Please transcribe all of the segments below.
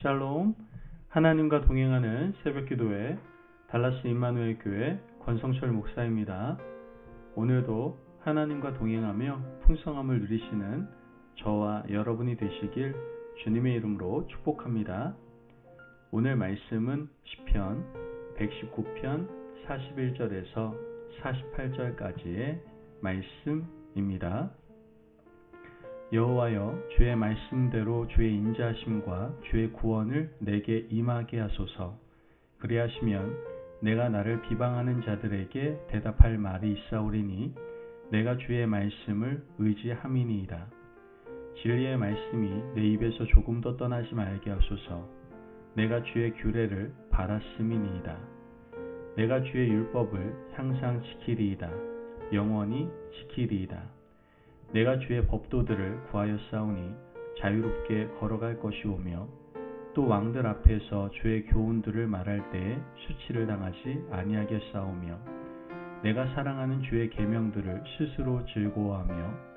샬롬, 하나님과 동행하는 새벽기도회 달라스 임마누엘 교회 권성철 목사입니다. 오늘도 하나님과 동행하며 풍성함을 누리시는 저와 여러분이 되시길 주님의 이름으로 축복합니다. 오늘 말씀은 시편 119편 41절에서 48절까지의 말씀입니다. 여호와여, 주의 말씀대로 주의 인자하심과 주의 구원을 내게 임하게 하소서. 그리하시면 내가 나를 비방하는 자들에게 대답할 말이 있사오리니 내가 주의 말씀을 의지함이니이다. 진리의 말씀이 내 입에서 조금 더 떠나지 말게 하소서. 내가 주의 규례를 바랐음이니이다. 내가 주의 율법을 항상 지키리이다. 영원히 지키리이다. 내가 주의 법도들을 구하여 싸우니 자유롭게 걸어갈 것이오며 또 왕들 앞에서 주의 교훈들을 말할 때에 수치를 당하지 아니하게 싸우며 내가 사랑하는 주의 계명들을 스스로 즐거워하며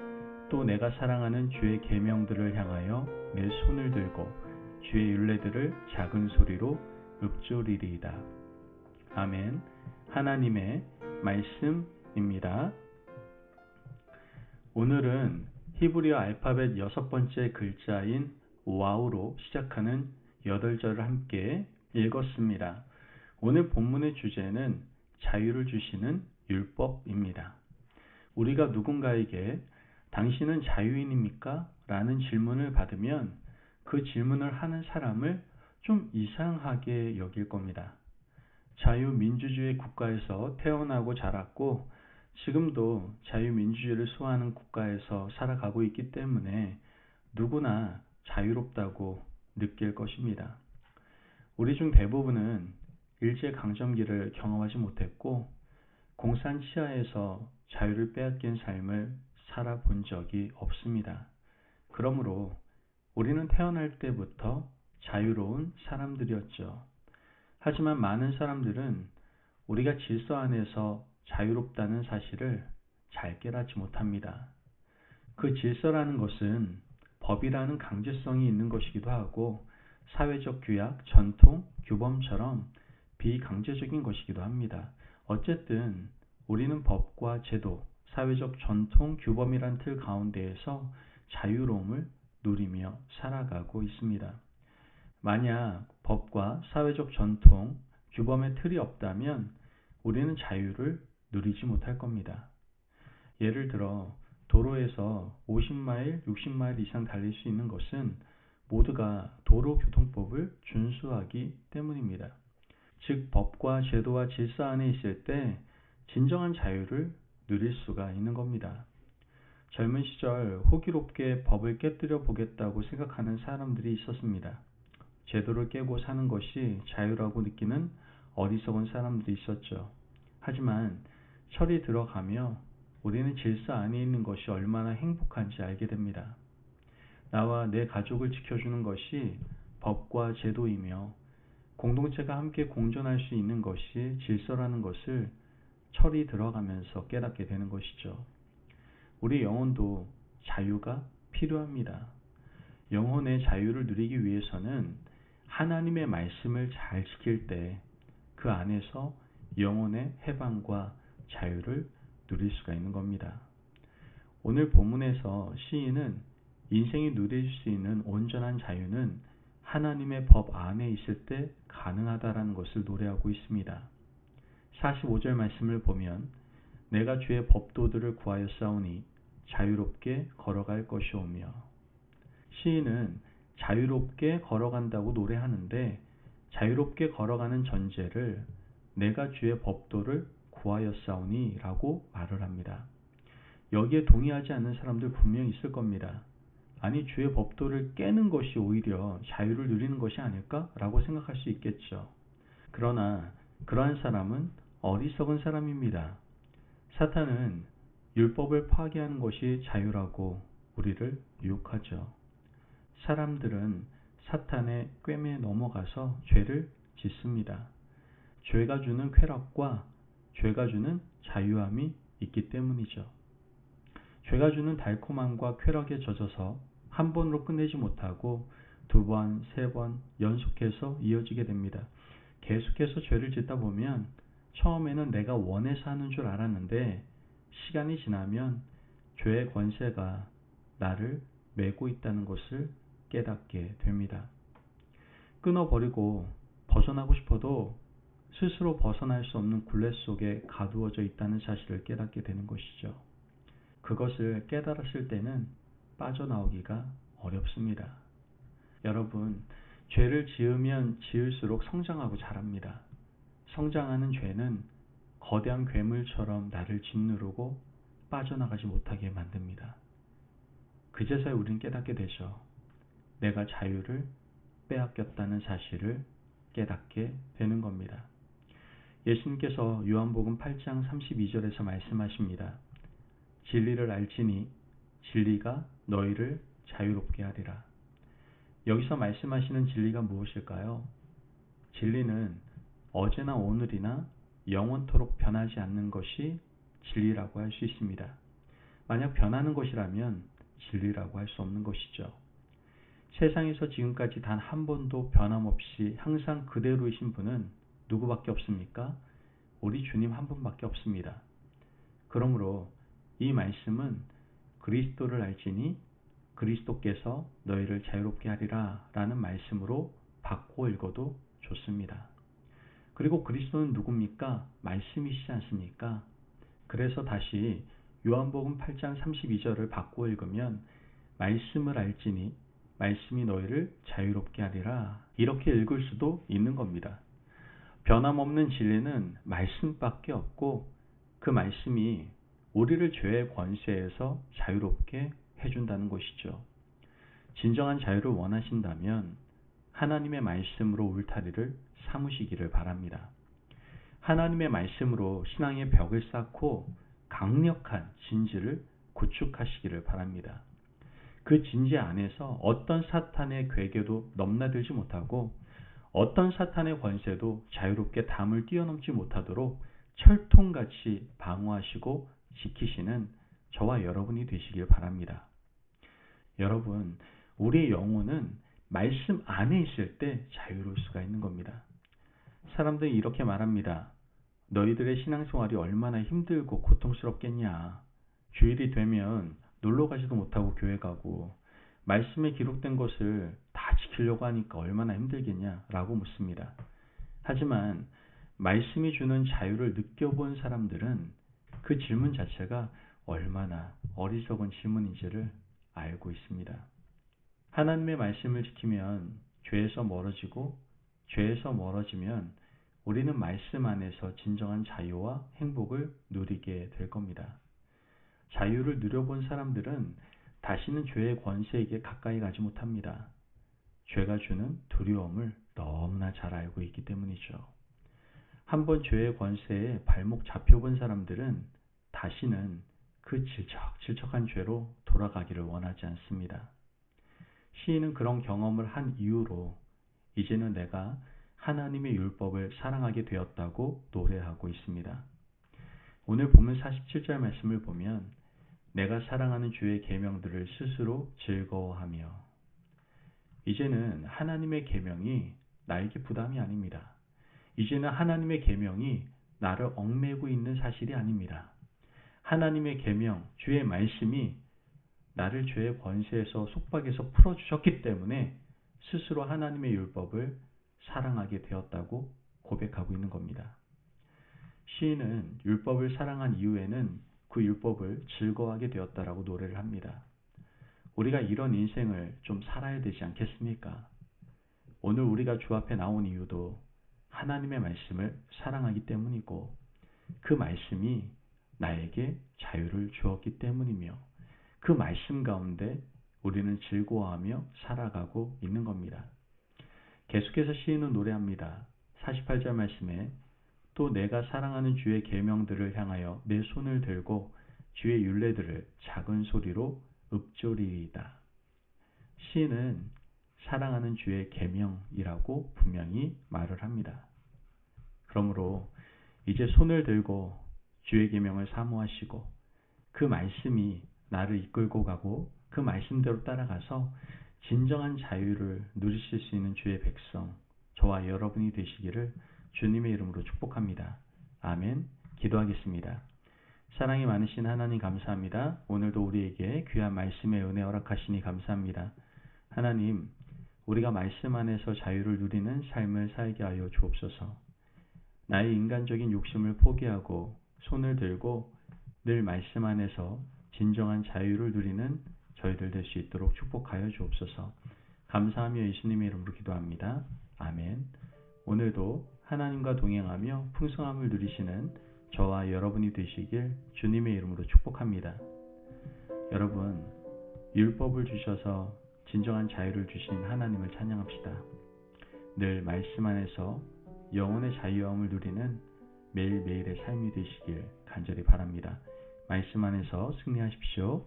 또 내가 사랑하는 주의 계명들을 향하여 내 손을 들고 주의 율례들을 작은 소리로 읊조리리이다. 아멘. 하나님의 말씀입니다. 오늘은 히브리어 알파벳 6번째 글자인 와우로 시작하는 8절을 함께 읽었습니다. 오늘 본문의 주제는 자유를 주시는 율법입니다. 우리가 누군가에게 당신은 자유인입니까? 라는 질문을 받으면 그 질문을 하는 사람을 좀 이상하게 여길 겁니다. 자유민주주의 국가에서 태어나고 자랐고 지금도 자유민주주의를 수호하는 국가에서 살아가고 있기 때문에 누구나 자유롭다고 느낄 것입니다. 우리 중 대부분은 일제강점기를 경험하지 못했고 공산치하에서 자유를 빼앗긴 삶을 살아본 적이 없습니다. 그러므로 우리는 태어날 때부터 자유로운 사람들이었죠. 하지만 많은 사람들은 우리가 질서 안에서 자유롭다는 사실을 잘 깨닫지 못합니다. 그 질서라는 것은 법이라는 강제성이 있는 것이기도 하고 사회적 규약, 전통, 규범처럼 비강제적인 것이기도 합니다. 어쨌든 우리는 법과 제도, 사회적 전통, 규범이란 틀 가운데에서 자유로움을 누리며 살아가고 있습니다. 만약 법과 사회적 전통, 규범의 틀이 없다면 우리는 자유를 누리지 못할 겁니다. 예를 들어 도로에서 50마일, 60마일 이상 달릴 수 있는 것은 모두가 도로교통법을 준수하기 때문입니다. 즉 법과 제도와 질서 안에 있을 때 진정한 자유를 누릴 수가 있는 겁니다. 젊은 시절 호기롭게 법을 깨뜨려 보겠다고 생각하는 사람들이 있었습니다. 제도를 깨고 사는 것이 자유라고 느끼는 어리석은 사람들이 있었죠. 하지만 철이 들어가며 우리는 질서 안에 있는 것이 얼마나 행복한지 알게 됩니다. 나와 내 가족을 지켜주는 것이 법과 제도이며 공동체가 함께 공존할 수 있는 것이 질서라는 것을 철이 들어가면서 깨닫게 되는 것이죠. 우리 영혼도 자유가 필요합니다. 영혼의 자유를 누리기 위해서는 하나님의 말씀을 잘 지킬 때 그 안에서 영혼의 해방과 자유를 누릴 수가 있는 겁니다. 오늘 본문에서 시인은 인생이 누릴 수 있는 온전한 자유는 하나님의 법 안에 있을 때 가능하다라는 것을 노래하고 있습니다. 45절 말씀을 보면 내가 주의 법도들을 구하여 싸우니 자유롭게 걸어갈 것이오며 시인은 자유롭게 걸어간다고 노래하는데 자유롭게 걸어가는 전제를 내가 주의 법도를 구하여 싸우니 라고 말을 합니다. 여기에 동의하지 않는 사람들 분명히 있을 겁니다. 아니 주의 법도를 깨는 것이 오히려 자유를 누리는 것이 아닐까? 라고 생각할 수 있겠죠. 그러나 그러한 사람은 어리석은 사람입니다. 사탄은 율법을 파괴하는 것이 자유라고 우리를 유혹하죠. 사람들은 사탄의 꿰매에 넘어가서 죄를 짓습니다. 죄가 주는 쾌락과 죄가 주는 자유함이 있기 때문이죠. 죄가 주는 달콤함과 쾌락에 젖어서 한 번으로 끝내지 못하고 2번, 3번 연속해서 이어지게 됩니다. 계속해서 죄를 짓다 보면 처음에는 내가 원해서 하는 줄 알았는데 시간이 지나면 죄의 권세가 나를 메고 있다는 것을 깨닫게 됩니다. 끊어버리고 벗어나고 싶어도 스스로 벗어날 수 없는 굴레 속에 가두어져 있다는 사실을 깨닫게 되는 것이죠. 그것을 깨달았을 때는 빠져나오기가 어렵습니다. 여러분, 죄를 지으면 지을수록 성장하고 자랍니다. 성장하는 죄는 거대한 괴물처럼 나를 짓누르고 빠져나가지 못하게 만듭니다. 그제서야 우리는 깨닫게 되죠. 내가 자유를 빼앗겼다는 사실을 깨닫게 되는 겁니다. 예수님께서 요한복음 8장 32절에서 말씀하십니다. 진리를 알지니 진리가 너희를 자유롭게 하리라. 여기서 말씀하시는 진리가 무엇일까요? 진리는 어제나 오늘이나 영원토록 변하지 않는 것이 진리라고 할 수 있습니다. 만약 변하는 것이라면 진리라고 할 수 없는 것이죠. 세상에서 지금까지 단 한 번도 변함없이 항상 그대로이신 분은 누구밖에 없습니까? 우리 주님 한 분밖에 없습니다. 그러므로 이 말씀은 그리스도를 알지니 그리스도께서 너희를 자유롭게 하리라 라는 말씀으로 바꿔 읽어도 좋습니다. 그리고 그리스도는 누굽니까? 말씀이시지 않습니까? 그래서 다시 요한복음 8장 32절을 바꿔 읽으면 말씀을 알지니 말씀이 너희를 자유롭게 하리라 이렇게 읽을 수도 있는 겁니다. 변함없는 진리는 말씀밖에 없고 그 말씀이 우리를 죄의 권세에서 자유롭게 해준다는 것이죠. 진정한 자유를 원하신다면 하나님의 말씀으로 울타리를 삼으시기를 바랍니다. 하나님의 말씀으로 신앙의 벽을 쌓고 강력한 진지를 구축하시기를 바랍니다. 그 진지 안에서 어떤 사탄의 괴계도 넘나들지 못하고 어떤 사탄의 권세도 자유롭게 담을 뛰어넘지 못하도록 철통같이 방어하시고 지키시는 저와 여러분이 되시길 바랍니다. 여러분, 우리의 영혼은 말씀 안에 있을 때 자유로울 수가 있는 겁니다. 사람들이 이렇게 말합니다. 너희들의 신앙생활이 얼마나 힘들고 고통스럽겠냐. 주일이 되면 놀러 가지도 못하고 교회 가고 말씀에 기록된 것을 다 지키려고 하니까 얼마나 힘들겠냐 라고 묻습니다. 하지만 말씀이 주는 자유를 느껴본 사람들은 그 질문 자체가 얼마나 어리석은 질문인지를 알고 있습니다. 하나님의 말씀을 지키면 죄에서 멀어지고 죄에서 멀어지면 우리는 말씀 안에서 진정한 자유와 행복을 누리게 될 겁니다. 자유를 누려본 사람들은 다시는 죄의 권세에게 가까이 가지 못합니다. 죄가 주는 두려움을 너무나 잘 알고 있기 때문이죠. 한번 죄의 권세에 발목 잡혀본 사람들은 다시는 그 질척질척한 죄로 돌아가기를 원하지 않습니다. 시인은 그런 경험을 한 이후로 이제는 내가 하나님의 율법을 사랑하게 되었다고 노래하고 있습니다. 오늘 본문 47절 말씀을 보면 내가 사랑하는 주의 계명들을 스스로 즐거워하며 이제는 하나님의 계명이 나에게 부담이 아닙니다. 이제는 하나님의 계명이 나를 얽매고 있는 사실이 아닙니다. 하나님의 계명, 주의 말씀이 나를 죄의 권세에서 속박에서 풀어주셨기 때문에 스스로 하나님의 율법을 사랑하게 되었다고 고백하고 있는 겁니다. 시인은 율법을 사랑한 이후에는 그 율법을 즐거워하게 되었다라고 노래를 합니다. 우리가 이런 인생을 좀 살아야 되지 않겠습니까? 오늘 우리가 주 앞에 나온 이유도 하나님의 말씀을 사랑하기 때문이고 그 말씀이 나에게 자유를 주었기 때문이며 그 말씀 가운데 우리는 즐거워하며 살아가고 있는 겁니다. 계속해서 시인은 노래합니다. 48절 말씀에 또 내가 사랑하는 주의 계명들을 향하여 내 손을 들고 주의 율례들을 작은 소리로 읊조리이다. 시인은 사랑하는 주의 계명이라고 분명히 말을 합니다. 그러므로 이제 손을 들고 주의 계명을 사모하시고 그 말씀이 나를 이끌고 가고 그 말씀대로 따라가서 진정한 자유를 누리실 수 있는 주의 백성, 저와 여러분이 되시기를 주님의 이름으로 축복합니다. 아멘. 기도하겠습니다. 사랑이 많으신 하나님 감사합니다. 오늘도 우리에게 귀한 말씀의 은혜 허락하시니 감사합니다. 하나님, 우리가 말씀 안에서 자유를 누리는 삶을 살게 하여 주옵소서. 나의 인간적인 욕심을 포기하고 손을 들고 늘 말씀 안에서 진정한 자유를 누리는 저희들 될 수 있도록 축복하여 주옵소서. 감사하며 예수님의 이름으로 기도합니다. 아멘. 오늘도 하나님과 동행하며 풍성함을 누리시는 저와 여러분이 되시길 주님의 이름으로 축복합니다. 여러분, 율법을 주셔서 진정한 자유를 주신 하나님을 찬양합시다. 늘 말씀 안에서 영혼의 자유함을 누리는 매일매일의 삶이 되시길 간절히 바랍니다. 말씀 안에서 승리하십시오.